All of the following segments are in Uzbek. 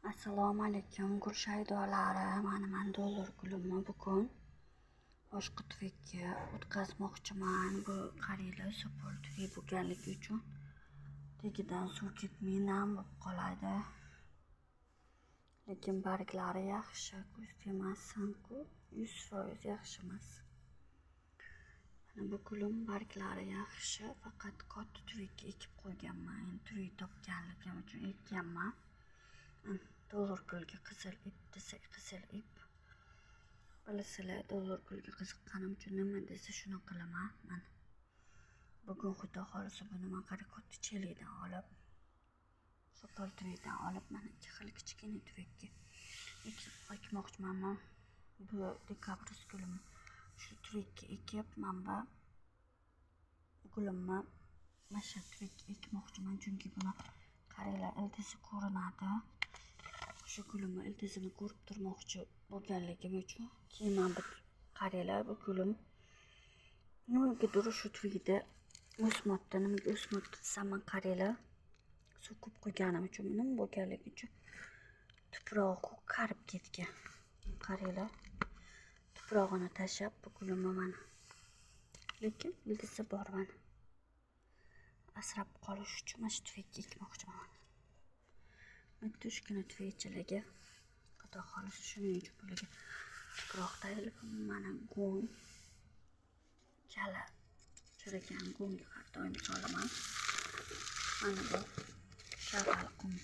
Assalomu alaykum Gulshaydolari. Mana dollar gulimni bugun boshqa tuvakka o'tkazmoqchiman. Bu qariylar sopol tuvak bo'lganligi uchun tagidan suv ketmay nam bo'lib qoladi. Lekin barglari yaxshi, ko'z temassin-ku, 100% yaxshi emas. Mana bu gulim barglari yaxshi, faqat katta tuvakka ekib qo'yganman. Endi tuvak topganligim uchun ekganman. Dollar gulga qizil ip desa qizil ip. Bilasizlar, dollar gulga qiziqqanim uchun nima desa shuni qilaman. Mana bugun xudo xolisa buni men katta chelikdan olib, sopol tuvakdan olib, mana ikki xil kichkina tuvakka ekmoqchiman. Bu dekabrist gulim. Shu tuvakka ekib, mana bu gulimni mana shu tuvakka ekmoqchiman, chunki buni qaranglar, ildizi ko'rinadi. Shu gulimni ildizini ko'rib turmoqchi bo'lganligim uchun keyin men bu qaranglar, bu gulim nimagadir shu tuvakda o'smoqda. Nimaga o'smoqda desam, men qaranglar, suv ko'p quyganim uchun, nima bo'lganligi uchun tuprog'i qarib ketgan. Qaranglar, tuprog'ini tashlab bu gulimni mana, lekin ildizi bor. Mana asrab qolish uchun mana shu tuvakka ekmoqchiman. Bitta-uchgina tuvakchalarga xudo xolisa shuning uchun bularga tuproq tayilib, mana go'ng, chala chirigan go'ngga har doim solaman. Mana bu shag'al qum.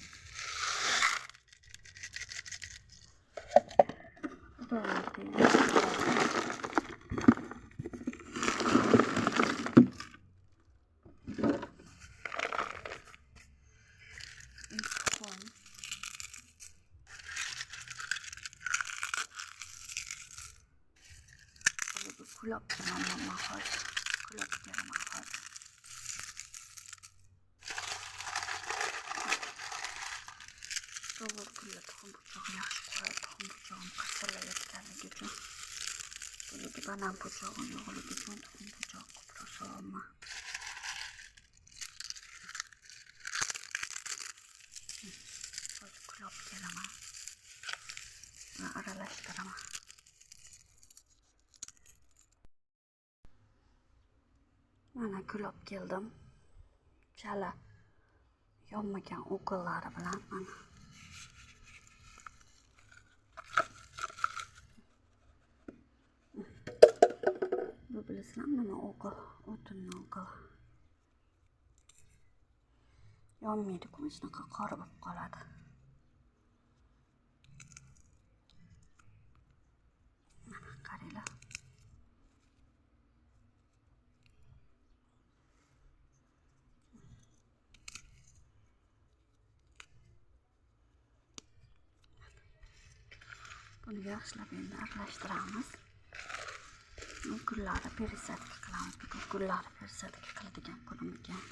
Kulab kelaman hozir. Kulab kelaman hozir. Dollar gulga tuxum po'chog'i yaxshi ko'radi. Tuxum po'chog'im qasirlayotganligi uchun. Bularga banan po'chog'i yo'qligi uchun tuxum po'chog'i ko'proq solaman. Hozir kulab kelaman va aralashtiraman. Mana kulab keldim. Chala yonmagan o'g'illari bilan mana. Bu bilasizlar nima o'g'il? O'tinni o'g'il. Yonmaydi-ku, shunaqa qora bo'lib qoladi. Mana qaranglar. Buni yaxshilab endi aralashtiramiz. Gullari perisadka qilamiz. Bugun gullari perisadka qiladigan kunim ekan.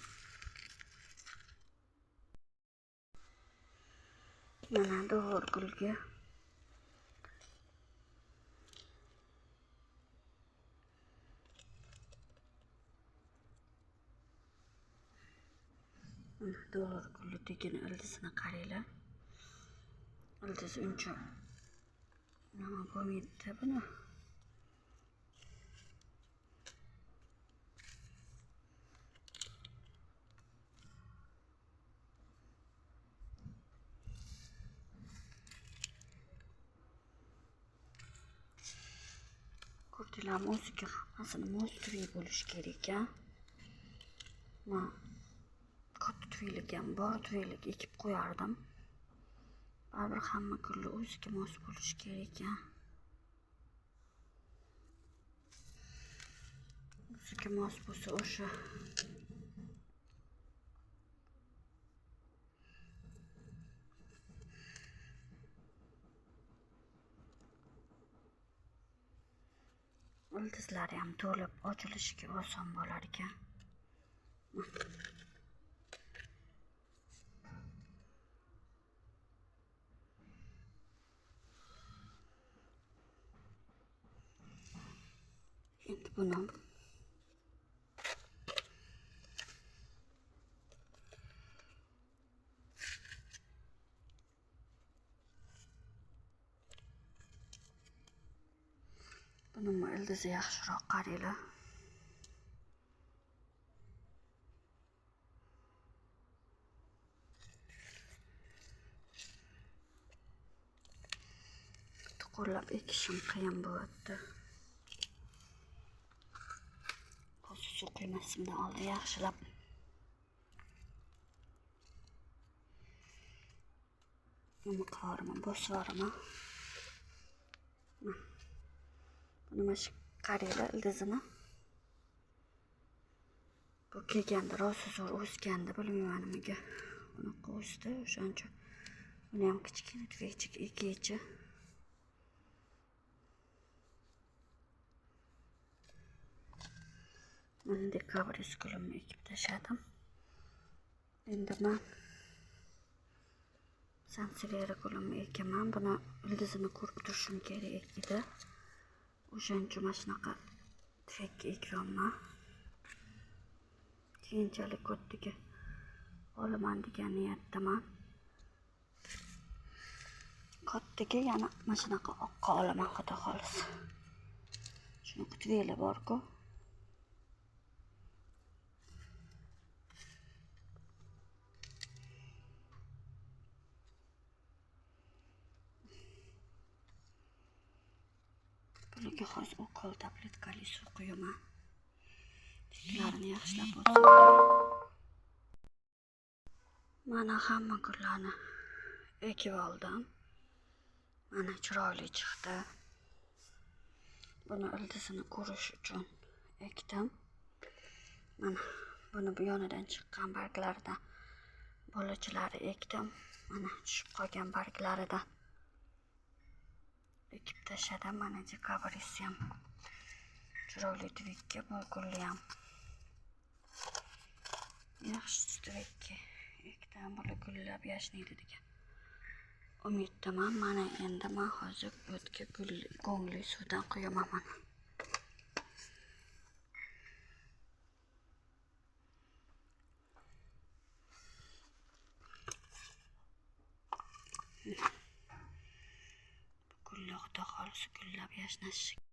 Mana dollar gulga dollar gulni tugini ildizini qaranglar. Ildizi uncha nima bo'lmaydi buni. Ko'rdinglarmi, o'ziga hammasini mos tuvak bo'lishi kerak a. Men katta tuvaklik ham bor, tuvaklik ekib qo'yardim. Baribir hamma gullar o'ziga mos bo'lishi kerak a. O'ziga mos bo'lsa o'sha ildizlari ham to'lib ochilishiga oson bo'lar ekan. Endi buni Bunun ildizi yaxshiroq qaranglar. Qo'llab ekishim qiyin bo'lyapti. Hozir suv quymasimdan oldin yaxshilab nima qilaman, bosib buni shu qaranglar ildizini. Bu kelganda rosa zo'r o'sgandi, bilmayman nimaga bunaqa o'sdi. O'shaning uchun buni ham kichkina tuvakchik ekaychi. Mana dekabris gulimni ekib tashladim. Endi men sansevera gulimni ekaman. Buni ildizini ko'rib turishim kerak edi. O'shaning uchun mana shunaqa tuvakka ekyapman. Keyinchalik ko'ttiga olaman degan niyatdaman. Kattaga yana mana shunaqa oqqa olaman, xudo xolisa. Shunaqa tuvaklar bor-ku. Bularga hozir ukol tabletkali suv quyaman. Tiklarini yaxshilab bosib. Mana hamma gullarni ekib oldim. Mana chiroyli chiqdi. Buni ildizini ko'rish uchun ekdim. Mana buni bu yonidan chiqqan barglaridan bolachalari ekdim. Mana tushib qolgan barglaridan ekib tashladim. Mana dekabris ham chiroyli tuvakka, bu gulli ham yaxshi tuvakka ekdim. Bular gullab yashnaydi degan umiddaman. Mana endi men hozir o'tga go'ngli suvdan quyaman. Mana gullar xudo xolisa gullab yashnashi